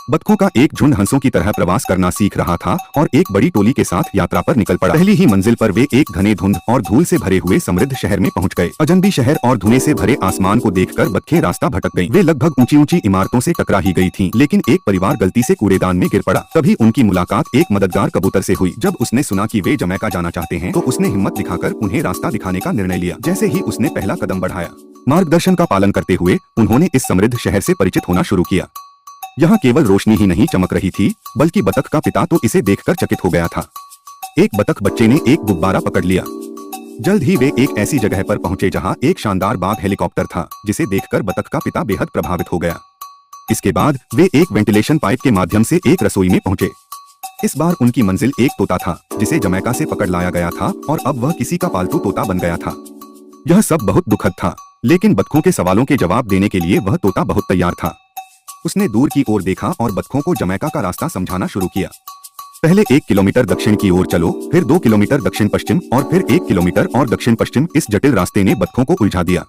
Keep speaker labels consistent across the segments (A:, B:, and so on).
A: बतखों का एक झुंड हंसों की तरह प्रवास करना सीख रहा था और एक बड़ी टोली के साथ यात्रा पर निकल पड़ा। पहली ही मंजिल पर वे एक घने धुंध और धूल से भरे हुए समृद्ध शहर में पहुंच गए। अजनबी शहर और धुएं से भरे आसमान को देखकर बतखें रास्ता भटक गईं। वे लगभग ऊंची ऊंची इमारतों से टकरा ही गई थीं, लेकिन एक परिवार गलती से कूड़ेदान में गिर पड़ा। तभी उनकी मुलाकात एक मददगार कबूतर से हुई। जब उसने सुना कि वे जमैका जाना चाहते हैं, तो उसने हिम्मत दिखाकर उन्हें रास्ता दिखाने का निर्णय लिया। जैसे ही उसने पहला कदम बढ़ाया, मार्गदर्शन का पालन करते हुए उन्होंने इस समृद्ध शहर से परिचित होना शुरू किया। यहाँ केवल रोशनी ही नहीं चमक रही थी, बल्कि बतख का पिता तो इसे देखकर चकित हो गया था। एक बतख बच्चे ने एक गुब्बारा पकड़ लिया। जल्द ही वे एक ऐसी जगह पर पहुंचे जहां एक शानदार बाग हेलीकॉप्टर था, जिसे देखकर बतख का पिता बेहद प्रभावित हो गया। इसके बाद वे एक वेंटिलेशन पाइप के माध्यम से एक रसोई में पहुंचे। इस बार उनकी मंजिल एक तोता था, जिसे जमैका से पकड़ लाया गया था और अब वह किसी का पालतू तोता बन गया था। यह सब बहुत दुखद था, लेकिन बतखों के सवालों के जवाब देने के लिए वह तोता बहुत तैयार था। उसने दूर की ओर देखा और बतखों को जमैका का रास्ता समझाना शुरू किया। पहले 1 किलोमीटर दक्षिण की ओर चलो, फिर 2 किलोमीटर दक्षिण पश्चिम और फिर 1 किलोमीटर और दक्षिण पश्चिम। इस जटिल रास्ते ने बतखों को उलझा दिया,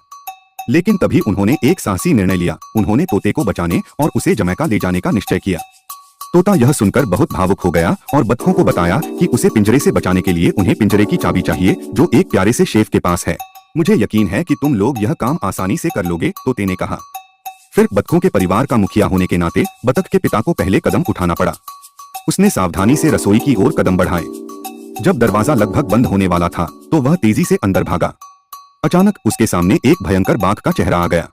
A: लेकिन तभी उन्होंने एक साहसी निर्णय लिया। उन्होंने तोते को बचाने और उसे जमैका ले जाने का निश्चय किया। तोता यह सुनकर बहुत भावुक हो गया और बतखों को बताया कि उसे पिंजरे से बचाने के लिए उन्हें पिंजरे की चाबी चाहिए, जो एक प्यारे से शेफ के पास है। मुझे यकीन है कि तुम लोग यह काम आसानी से कर लोगे, तोते ने कहा। फिर बतखों के परिवार का मुखिया होने के नाते बतख के पिता को पहले कदम उठाना पड़ा। उसने सावधानी से रसोई की ओर कदम बढ़ाए। जब दरवाजा लगभग बंद होने वाला था, तो वह तेजी से अंदर भागा। अचानक उसके सामने एक भयंकर बाघ का चेहरा आ गया।